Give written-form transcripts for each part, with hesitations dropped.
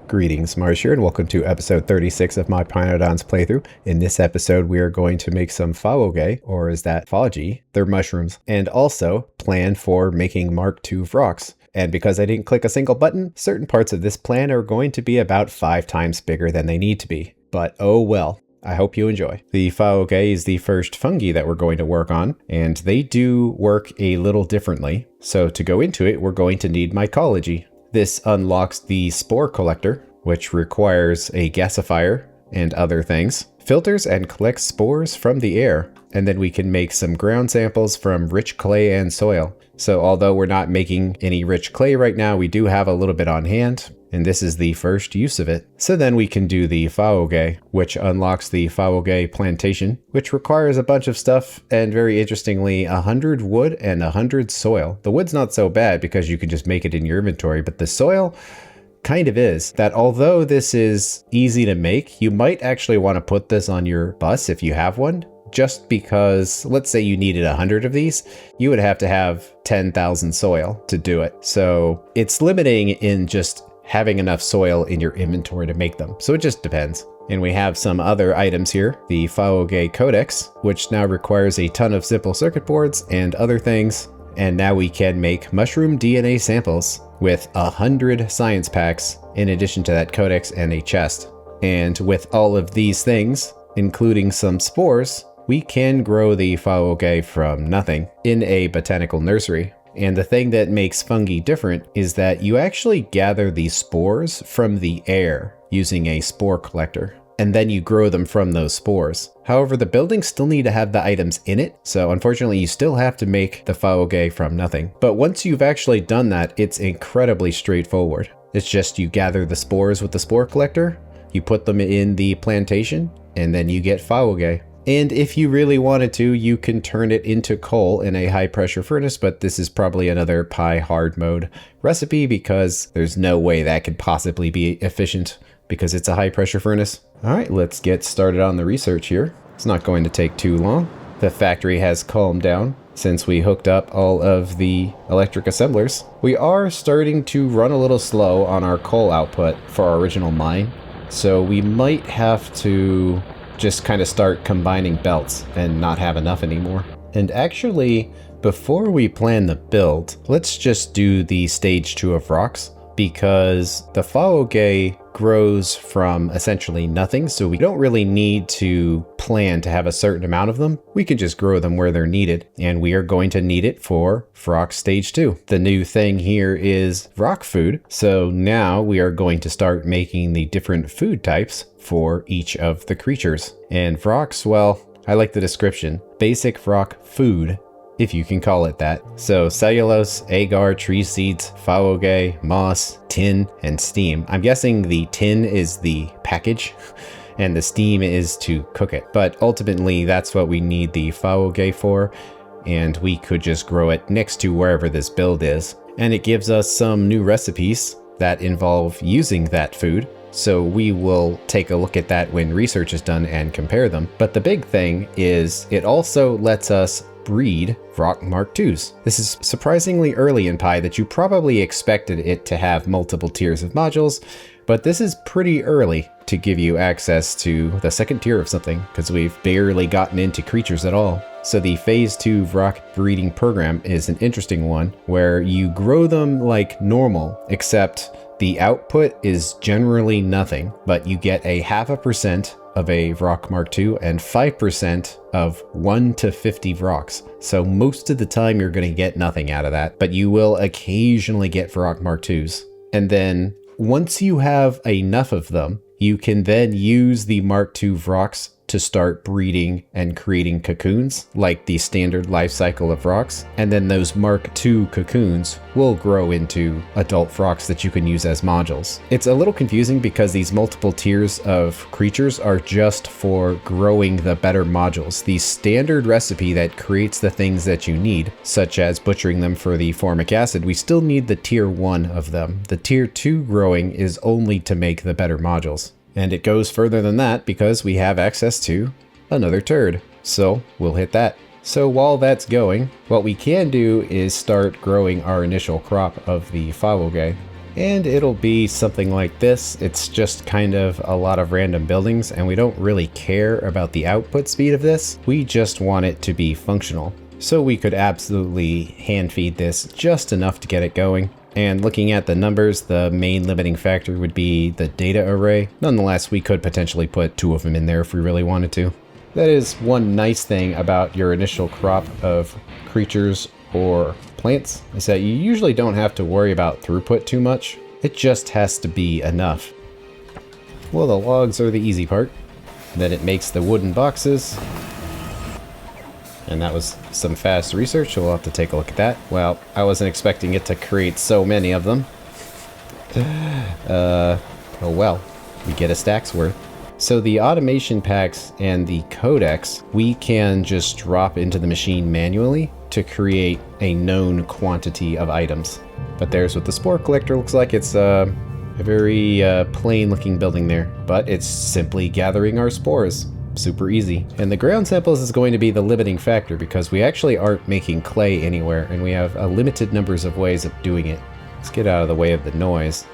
Greetings, Marsh here, and welcome to episode 36 of my Pyanodon's playthrough. In this episode, we are going to make some Fawogae, or is that Fawogae? They're mushrooms, and also plan for making Mk2 Vrauks. And because I didn't click a single button, certain parts of this plan are going to be about 5 times bigger than they need to be. But oh well. I hope you enjoy. The Fawogae is the first fungi that we're going to work on, and they do work a little differently. So to go into it, we're going to need mycology. This unlocks the spore collector, which requires a gasifier and other things, filters and collects spores from the air, and then we can make some ground samples from rich clay and soil. So although we're not making any rich clay right now, we do have a little bit on hand, and this is the first use of it. So then we can do the Fawogae, which unlocks the Fawogae plantation, which requires a bunch of stuff, and very interestingly, 100 wood and 100 soil. The wood's not so bad because you can just make it in your inventory, but the soil kind of is. That although this is easy to make, you might actually want to put this on your bus if you have one. Just because, let's say you needed 100 of these, you would have to have 10,000 soil to do it. So it's limiting in just having enough soil in your inventory to make them. So it just depends. And we have some other items here. The Fawogae Codex, which now requires a ton of simple circuit boards and other things. And now we can make mushroom DNA samples with 100 science packs in addition to that codex and a chest. And with all of these things, including some spores, we can grow the Fawogae from nothing in a botanical nursery. And the thing that makes fungi different is that you actually gather these spores from the air using a spore collector, and then you grow them from those spores. However, the buildings still need to have the items in it, so unfortunately you still have to make the Fawogae from nothing. But once you've actually done that, it's incredibly straightforward. It's just you gather the spores with the spore collector, you put them in the plantation, and then you get Fawogae. And if you really wanted to, you can turn it into coal in a high pressure furnace, but this is probably another Pi hard mode recipe because there's no way that could possibly be efficient because it's a high pressure furnace. All right, let's get started on the research here. It's not going to take too long. The factory has calmed down since we hooked up all of the electric assemblers. We are starting to run a little slow on our coal output for our original mine, so we might have to just kind of start combining belts and not have enough anymore. And actually, before we plan the build, let's just do the stage 2 of Vrauks, because the Fawogae grows from essentially nothing, so we don't really need to plan to have a certain amount of them. We can just grow them where they're needed, and we are going to need it for Vrauk stage 2. The new thing here is Vrauk food, so now we are going to start making the different food types for each of the creatures. And Vrauks, well, I like the description. Basic Vrauk food, if you can call it that. So cellulose, agar, tree seeds, Fawogae, moss, tin, and steam. I'm guessing the tin is the package and the steam is to cook it. But ultimately, that's what we need the Fawogae for, and we could just grow it next to wherever this build is. And it gives us some new recipes that involve using that food. So we will take a look at that when research is done and compare them. But the big thing is it also lets us breed Vrauk Mk2s. This is surprisingly early in Pi that you probably expected it to have multiple tiers of modules, but this is pretty early to give you access to the second tier of something because we've barely gotten into creatures at all. So the phase 2 Vrauk breeding program is an interesting one where you grow them like normal, except the output is generally nothing, but you get a 0.5% of a Vrauk Mk2 and 5% of 1 to 50 Vrauks. So most of the time you're going to get nothing out of that, but you will occasionally get Vrauk Mk2s. And then once you have enough of them, you can then use the Mk2 Vrauks to start breeding and creating cocoons, like the standard life cycle of Vrauks. And then those Mk2 cocoons will grow into adult Vrauks that you can use as modules. It's a little confusing because these multiple tiers of creatures are just for growing the better modules. The standard recipe that creates the things that you need, such as butchering them for the formic acid, we still need the tier 1 of them. The tier 2 growing is only to make the better modules. And it goes further than that because we have access to another turd. So we'll hit that. So while that's going, what we can do is start growing our initial crop of the Fawogae. And it'll be something like this. It's just kind of a lot of random buildings, and we don't really care about the output speed of this. We just want it to be functional. So we could absolutely hand feed this just enough to get it going. And looking at the numbers, the main limiting factor would be the data array. Nonetheless, we could potentially put 2 of them in there if we really wanted to. That is one nice thing about your initial crop of creatures or plants, is that you usually don't have to worry about throughput too much. It just has to be enough. Well, the logs are the easy part. Then it makes the wooden boxes. And that was some fast research, so we'll have to take a look at that. Well, I wasn't expecting it to create so many of them. Oh well, we get a stack's worth. So the automation packs and the codex, we can just drop into the machine manually to create a known quantity of items. But there's what the spore collector looks like. It's a very plain looking building there, but it's simply gathering our spores. Super easy. And the ground samples is going to be the limiting factor because we actually aren't making clay anywhere and we have a limited numbers of ways of doing it. Let's get out of the way of the noise.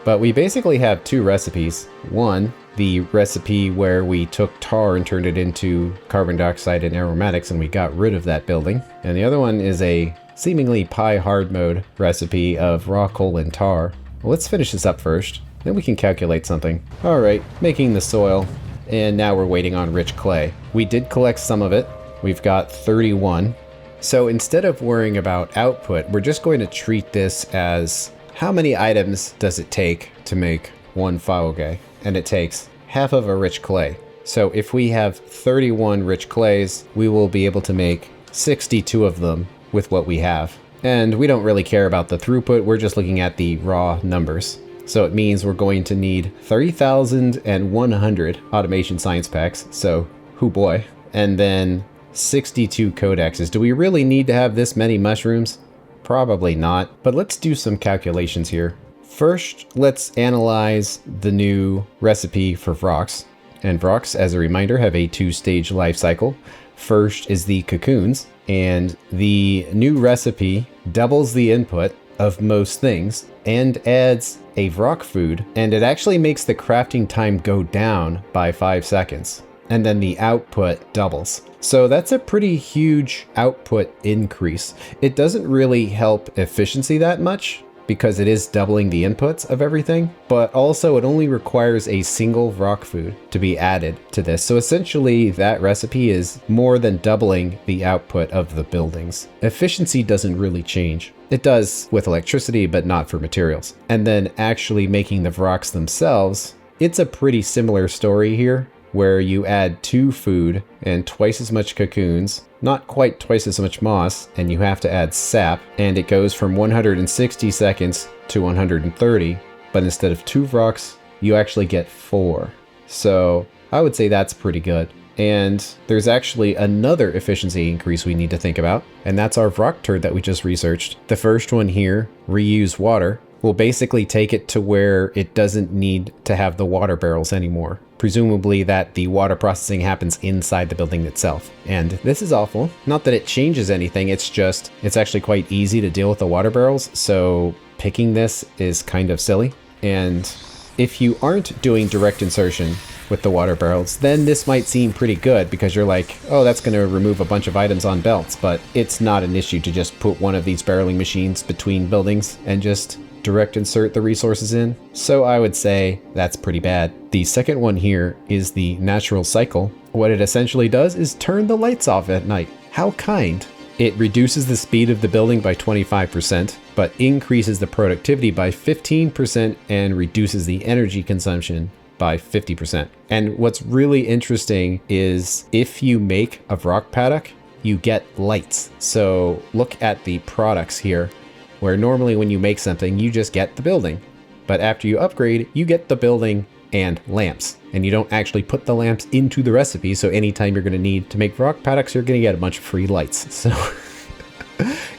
But we basically have 2 recipes. One, the recipe where we took tar and turned it into carbon dioxide and aromatics and we got rid of that building. And the other one is a seemingly pie hard mode recipe of raw coal and tar. Well, let's finish this up first, then we can calculate something. All right, making the soil. And now we're waiting on rich clay. We did collect some of it. We've got 31. So instead of worrying about output, we're just going to treat this as how many items does it take to make 1 Fawogae? And it takes half of a rich clay. So if we have 31 rich clays, we will be able to make 62 of them with what we have. And we don't really care about the throughput, we're just looking at the raw numbers. So it means we're going to need 30,100 automation science packs, so hoo boy. And then 62 codexes. Do we really need to have this many mushrooms? Probably not, but let's do some calculations here. First, let's analyze the new recipe for vrauks. And vrauks, as a reminder, have a 2-stage life cycle. First is the cocoons, and the new recipe doubles the input of most things and adds a vrauk food, and it actually makes the crafting time go down by 5 seconds. And then the output doubles. So that's a pretty huge output increase. It doesn't really help efficiency that much because it is doubling the inputs of everything, but also it only requires a single vrauk food to be added to this. So essentially that recipe is more than doubling the output of the buildings. Efficiency doesn't really change. It does with electricity, but not for materials. And then actually making the vrauks themselves, it's a pretty similar story here, where you add 2 food and twice as much cocoons, not quite twice as much moss, and you have to add sap, and it goes from 160 seconds to 130, but instead of 2 vrauks, you actually get 4. So I would say that's pretty good. And there's actually another efficiency increase we need to think about, and that's our vrauk turd that we just researched. The first one here, reuse water, will basically take it to where it doesn't need to have the water barrels anymore. Presumably that the water processing happens inside the building itself. And this is awful. Not that it changes anything, it's actually quite easy to deal with the water barrels, so picking this is kind of silly. And if you aren't doing direct insertion with the water barrels, then this might seem pretty good because you're like, oh, that's going to remove a bunch of items on belts, but it's not an issue to just put one of these barreling machines between buildings and just direct insert the resources in. So I would say that's pretty bad. The second one here is the natural cycle. What it essentially does is turn the lights off at night. How kind. It reduces the speed of the building by 25%, but increases the productivity by 15% and reduces the energy consumption by 50%. And what's really interesting is if you make a vrauk paddock, you get lights. So look at the products here, where normally when you make something, you just get the building. But after you upgrade, you get the building and lamps. And you don't actually put the lamps into the recipe, so anytime you're gonna need to make vrauk paddocks, you're gonna get a bunch of free lights. So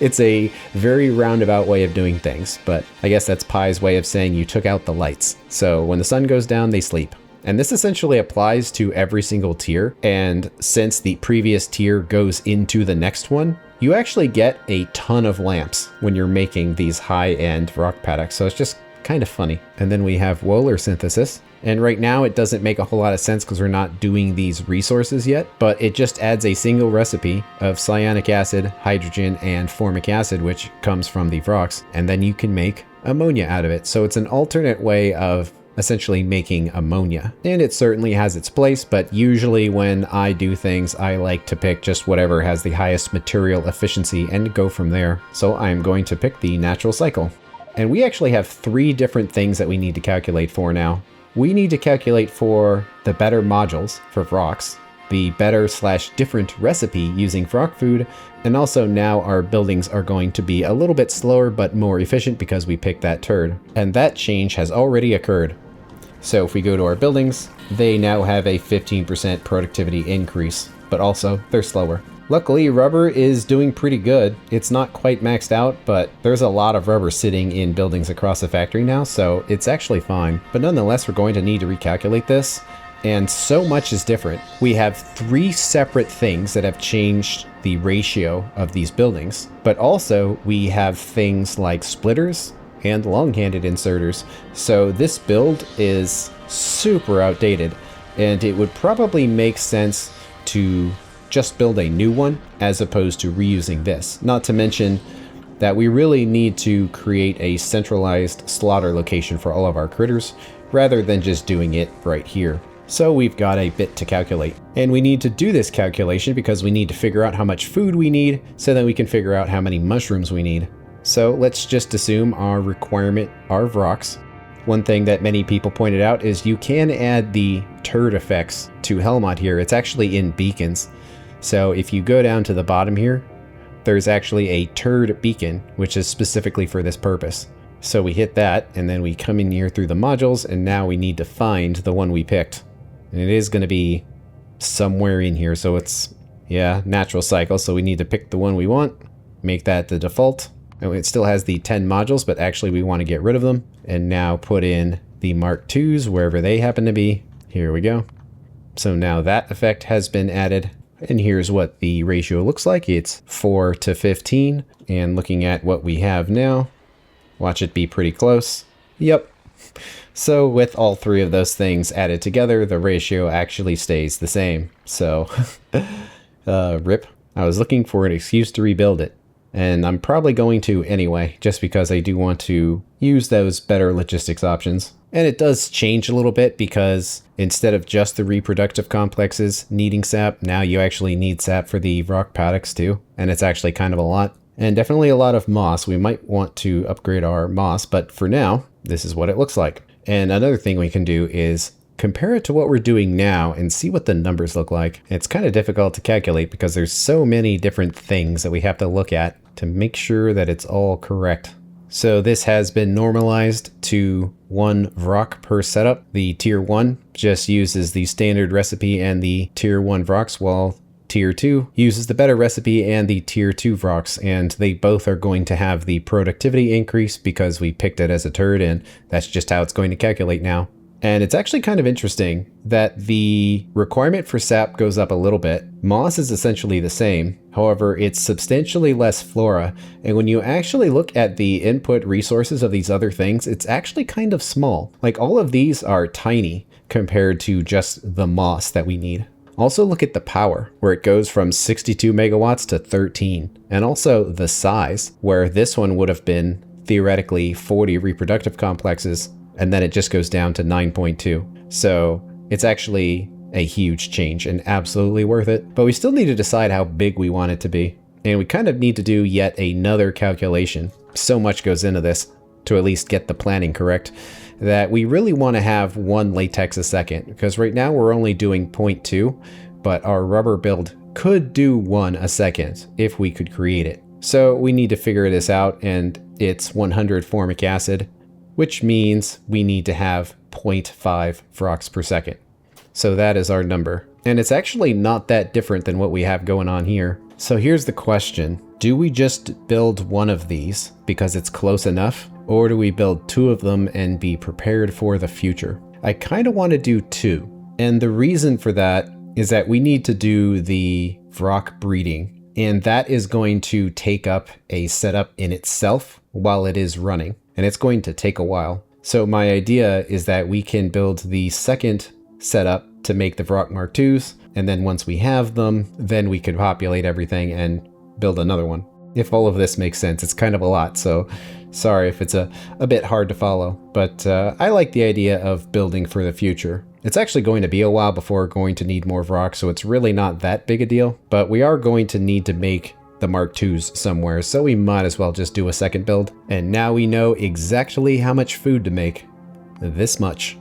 it's a very roundabout way of doing things, but I guess that's Pi's way of saying you took out the lights. So when the sun goes down, they sleep. And this essentially applies to every single tier. And since the previous tier goes into the next one, you actually get a ton of lamps when you're making these high-end vrauk paddocks. So it's just Kind of funny. And then we have Wohler synthesis. And right now it doesn't make a whole lot of sense because we're not doing these resources yet, but it just adds a single recipe of cyanic acid, hydrogen, and formic acid, which comes from the vrauks, and then you can make ammonia out of it. So it's an alternate way of essentially making ammonia. And it certainly has its place, but usually when I do things, I like to pick just whatever has the highest material efficiency and go from there. So I'm going to pick the natural cycle. And we actually have 3 different things that we need to calculate for now. We need to calculate for the better modules for vrauks, the better/different recipe using vrauk food, and also now our buildings are going to be a little bit slower but more efficient because we picked that turd. And that change has already occurred. So if we go to our buildings, they now have a 15% productivity increase, but also they're slower. Luckily, rubber is doing pretty good. It's not quite maxed out, but there's a lot of rubber sitting in buildings across the factory now, so it's actually fine. But nonetheless, we're going to need to recalculate this, and so much is different. We have 3 separate things that have changed the ratio of these buildings, but also we have things like splitters and long-handed inserters. So this build is super outdated, and it would probably make sense to just build a new one as opposed to reusing this. Not to mention that we really need to create a centralized slaughter location for all of our critters rather than just doing it right here. So we've got a bit to calculate, and we need to do this calculation because we need to figure out how much food we need so that we can figure out how many mushrooms we need. So let's just assume our requirement are vrauks. One thing that many people pointed out is you can add the turd effects to Helmod here. It's actually in beacons. So if you go down to the bottom here, there's actually a turd beacon, which is specifically for this purpose. So we hit that, and then we come in here through the modules, and now we need to find the one we picked. And it is going to be somewhere in here. So it's, yeah, natural cycle. So we need to pick the one we want, make that the default. And it still has the 10 modules, but actually we want to get rid of them. And now put in the Mark IIs wherever they happen to be. Here we go. So now that effect has been added. And here's what the ratio looks like. It's 4 to 15. And looking at what we have now, watch it be pretty close. Yep. So with all 3 of those things added together, the ratio actually stays the same. So, rip. I was looking for an excuse to rebuild it. And I'm probably going to anyway, just because I do want to use those better logistics options. And it does change a little bit because instead of just the reproductive complexes needing sap, now you actually need sap for the vrauk paddocks too. And it's actually kind of a lot. And definitely a lot of moss. We might want to upgrade our moss, but for now, this is what it looks like. And another thing we can do is compare it to what we're doing now and see what the numbers look like. It's kind of difficult to calculate because there's so many different things that we have to look at to make sure that it's all correct. So this has been normalized to 1 vrauk per setup. The tier 1 just uses the standard recipe and the tier 1 vrauks, while tier 2 uses the better recipe and the tier 2 vrauks, and they both are going to have the productivity increase because we picked it as a turd, and that's just how it's going to calculate now. And it's actually kind of interesting that the requirement for sap goes up a little bit. Moss is essentially the same. However, it's substantially less flora. And when you actually look at the input resources of these other things, it's actually kind of small. Like all of these are tiny compared to just the moss that we need. Also look at the power, where it goes from 62 megawatts to 13. And also the size, where this one would have been theoretically 40 reproductive complexes, and then it just goes down to 9.2. So it's actually a huge change and absolutely worth it. But we still need to decide how big we want it to be. And we kind of need to do yet another calculation. So much goes into this to at least get the planning correct, that we really want to have 1 latex a second, because right now we're only doing 0.2, but our rubber build could do 1 a second if we could create it. So we need to figure this out, and it's 100 formic acid, which means we need to have 0.5 vrauks per second. So that is our number. And it's actually not that different than what we have going on here. So here's the question. Do we just build 1 of these because it's close enough? Or do we build 2 of them and be prepared for the future? I kind of want to do 2. And the reason for that is that we need to do the vrauk breeding. And that is going to take up a setup in itself while it is running. And it's going to take a while. So my idea is that we can build the second setup to make the Vrauk Mk2s, and then once we have them, then we could populate everything and build another one. If all of this makes sense, it's kind of a lot, so sorry if it's a bit hard to follow, but I like the idea of building for the future. It's actually going to be a while before we're going to need more Vrauks, so it's really not that big a deal, but we are going to need to make the Mk2s somewhere, so we might as well just do a second build. And now we know exactly how much food to make. This much.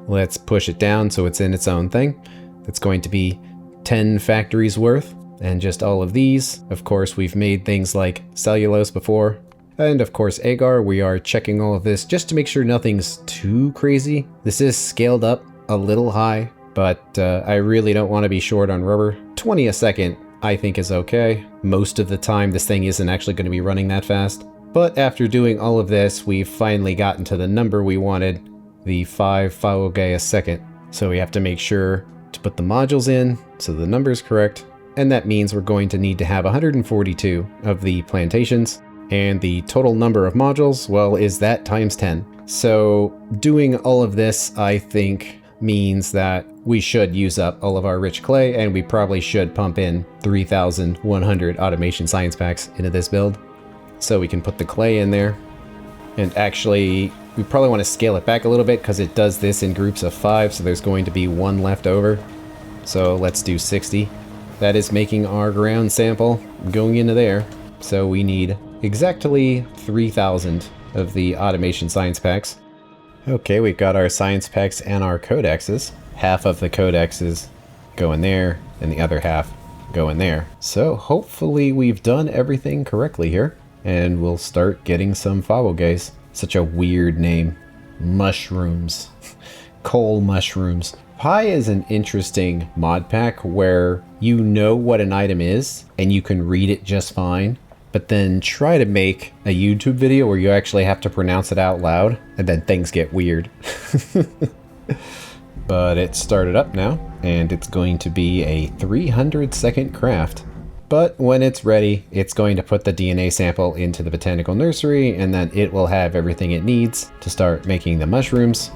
Let's push it down so it's in its own thing. That's going to be 10 factories worth, and just all of these. Of course, we've made things like cellulose before, and of course agar. We are checking all of this just to make sure nothing's too crazy. This is scaled up a little high, but I really don't want to be short on rubber. 20 a second I think is okay. Most of the time this thing isn't actually going to be running that fast. But after doing all of this, we've finally gotten to the number we wanted, the 5 Fawogae a second. So we have to make sure to put the modules in so the number is correct. And that means we're going to need to have 142 of the plantations. And the total number of modules, well, is that times 10. So doing all of this, I think, means that we should use up all of our rich clay, and we probably should pump in 3,100 automation science packs into this build. So we can put the clay in there. And actually, we probably want to scale it back a little bit because it does this in groups of 5, so there's going to be 1 left over. So let's do 60. That is making our ground sample going into there. So we need exactly 3,000 of the automation science packs. Okay, we've got our science packs and our codexes. Half of the codexes go in there, and the other half go in there. So hopefully we've done everything correctly here, and we'll start getting some Fawogaes. Such a weird name. Mushrooms. Coal mushrooms. Pi is an interesting mod pack where you know what an item is, and you can read it just fine. But then try to make a YouTube video where you actually have to pronounce it out loud, and then things get weird. But it started up now, and it's going to be a 300-second craft. But when it's ready, it's going to put the DNA sample into the botanical nursery, and then it will have everything it needs to start making the mushrooms,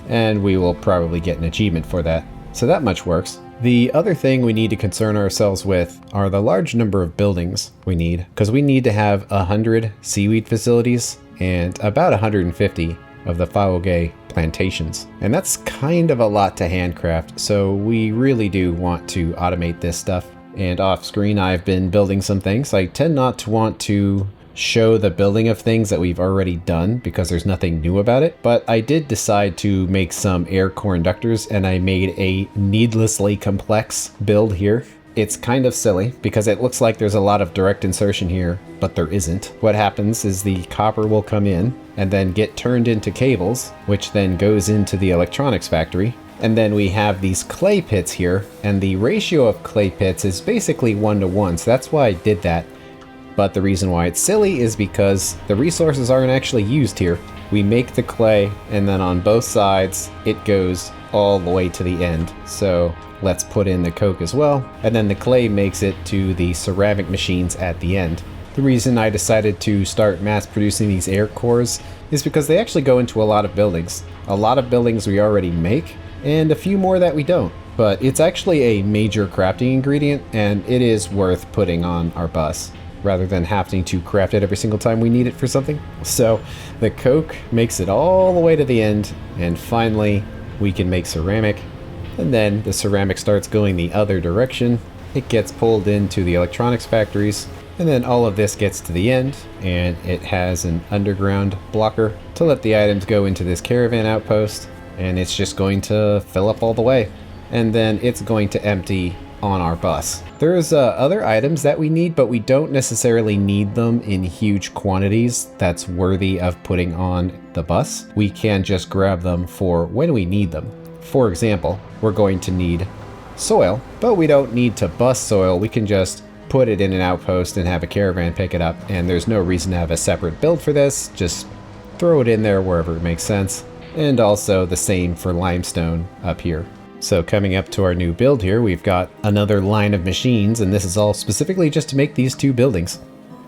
and we will probably get an achievement for that. So that much works. The other thing we need to concern ourselves with are the large number of buildings we need, because we need to have 100 seaweed facilities and about 150 of the Fawogae plantations. And that's kind of a lot to handcraft, so we really do want to automate this stuff. And off screen I've been building some things. I tend not to want to show the building of things that we've already done because there's nothing new about it, but I did decide to make some air core inductors, and I made a needlessly complex build here. It's kind of silly because it looks like there's a lot of direct insertion here, but there isn't. What happens is the copper will come in and then get turned into cables, which then goes into the electronics factory. And then we have these clay pits here, and the ratio of clay pits is basically 1:1, so that's why I did that. But the reason why it's silly is because the resources aren't actually used here. We make the clay, and then on both sides, it goes all the way to the end. So let's put in the coke as well, and then the clay makes it to the ceramic machines at the end. The reason I decided to start mass producing these air cores is because they actually go into a lot of buildings. A lot of buildings we already make, and a few more that we don't. But it's actually a major crafting ingredient, and it is worth putting on our bus, rather than having to craft it every single time we need it for something. So the coke makes it all the way to the end, and finally we can make ceramic. And then the ceramic starts going the other direction. It gets pulled into the electronics factories, and then all of this gets to the end, and it has an underground blocker to let the items go into this caravan outpost, and it's just going to fill up all the way. And then it's going to empty on our bus. There's other items that we need, but we don't necessarily need them in huge quantities that's worthy of putting on the bus. We can just grab them for when we need them. For example, we're going to need soil, but we don't need to bus soil. We can just put it in an outpost and have a caravan pick it up, and there's no reason to have a separate build for this. Just throw it in there wherever it makes sense. And also the same for limestone up here. So coming up to our new build here, we've got another line of machines, and this is all specifically just to make these two buildings,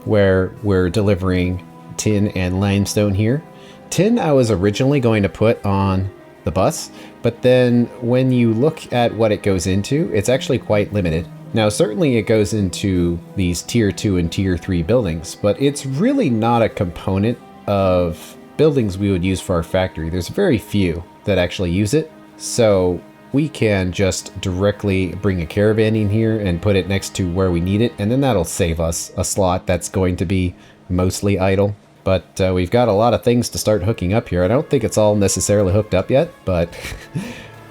where we're delivering tin and limestone here. Tin I was originally going to put on the bus, but then when you look at what it goes into, it's actually quite limited. Now, certainly it goes into these tier 2 and tier 3 buildings, but it's really not a component of buildings we would use for our factory. There's very few that actually use it, so we can just directly bring a caravan in here and put it next to where we need it, and then that'll save us a slot that's going to be mostly idle. But we've got a lot of things to start hooking up here. I don't think it's all necessarily hooked up yet, but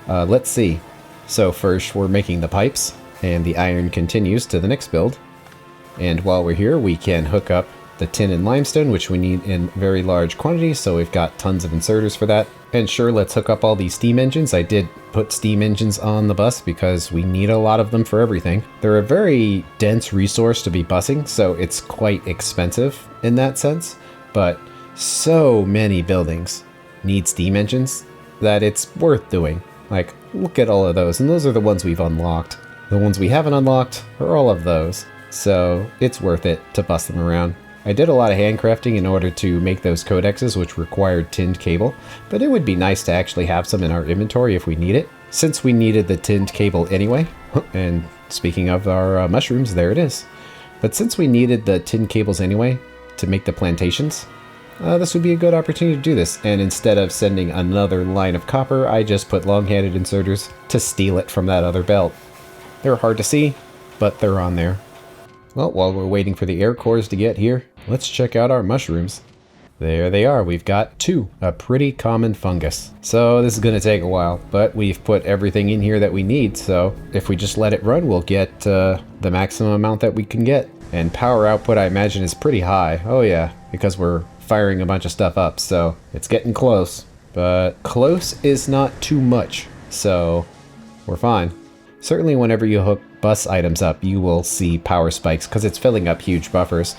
let's see. So first we're making the pipes, and the iron continues to the next build. And while we're here, we can hook up the tin and limestone, which we need in very large quantities, so we've got tons of inserters for that. And sure, let's hook up all these steam engines. I did put steam engines on the bus because we need a lot of them for everything. They're a very dense resource to be busing, so it's quite expensive in that sense. But so many buildings need steam engines that it's worth doing. Like, look at all of those, and those are the ones we've unlocked. The ones we haven't unlocked are all of those, so it's worth it to bust them around. I did a lot of handcrafting in order to make those codexes, which required tinned cable, but it would be nice to actually have some in our inventory if we need it, since we needed the tinned cable anyway. And speaking of our mushrooms, there it is. But since we needed the tinned cables anyway to make the plantations, this would be a good opportunity to do this. And instead of sending another line of copper, I just put long-handed inserters to steal it from that other belt. They're hard to see, but they're on there. Well, while we're waiting for the air cores to get here, let's check out our mushrooms. There they are. We've got 2, a pretty common fungus. So this is going to take a while, but we've put everything in here that we need. So if we just let it run, we'll get the maximum amount that we can get. And power output, I imagine, is pretty high. Oh yeah, because we're firing a bunch of stuff up. So it's getting close, but close is not too much. So we're fine. Certainly whenever you hook bus items up, you will see power spikes because it's filling up huge buffers.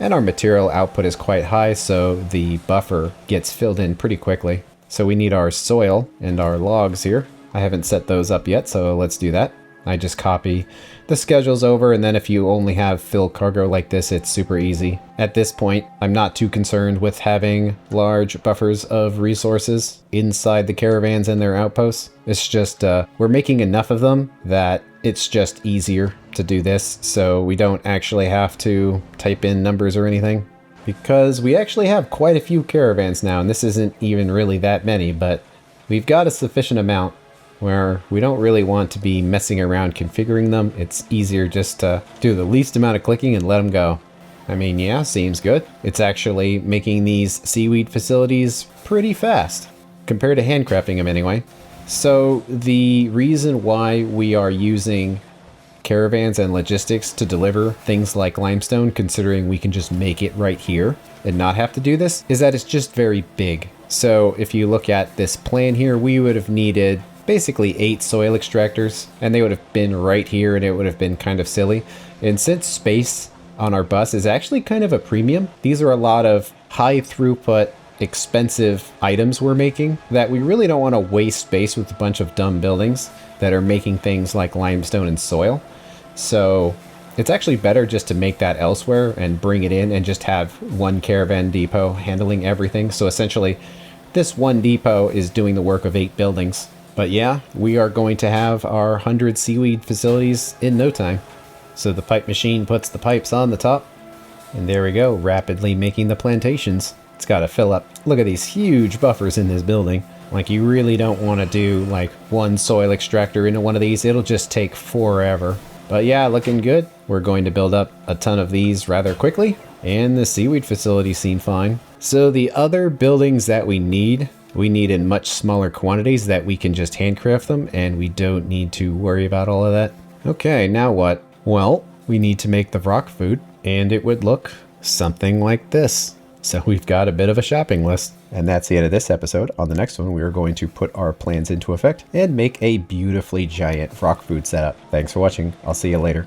And our material output is quite high, so the buffer gets filled in pretty quickly. So we need our soil and our logs here. I haven't set those up yet, so let's do that. I just copy the schedules over, and then if you only have fill cargo like this, it's super easy. At this point, I'm not too concerned with having large buffers of resources inside the caravans and their outposts. It's just we're making enough of them that it's just easier to do this, so we don't actually have to type in numbers or anything. Because we actually have quite a few caravans now, and this isn't even really that many, but we've got a sufficient amount where we don't really want to be messing around configuring them. It's easier just to do the least amount of clicking and let them go. I mean, yeah, seems good. It's actually making these seaweed facilities pretty fast, compared to handcrafting them anyway. So the reason why we are using caravans and logistics to deliver things like limestone, considering we can just make it right here and not have to do this, is that it's just very big. So if you look at this plan here, we would have needed basically 8 soil extractors, and they would have been right here, and it would have been kind of silly. And since space on our bus is actually kind of a premium, these are a lot of high throughput, expensive items we're making that we really don't want to waste space with a bunch of dumb buildings that are making things like limestone and soil. So it's actually better just to make that elsewhere and bring it in and just have one caravan depot handling everything. So essentially this one depot is doing the work of 8 buildings. But yeah, we are going to have our 100 seaweed facilities in no time. So the pipe machine puts the pipes on the top, and there we go, rapidly making the plantations. It's got to fill up. Look at these huge buffers in this building. Like, you really don't want to do like one soil extractor into one of these. It'll just take forever. But yeah, looking good. We're going to build up a ton of these rather quickly, and the seaweed facilities seem fine. So the other buildings that we need in much smaller quantities that we can just handcraft them, and we don't need to worry about all of that. Okay, now what? Well, we need to make the Vrauk food, and it would look something like this. So we've got a bit of a shopping list. And that's the end of this episode. On the next one, we are going to put our plans into effect and make a beautifully giant Vrauk food setup. Thanks for watching. I'll see you later.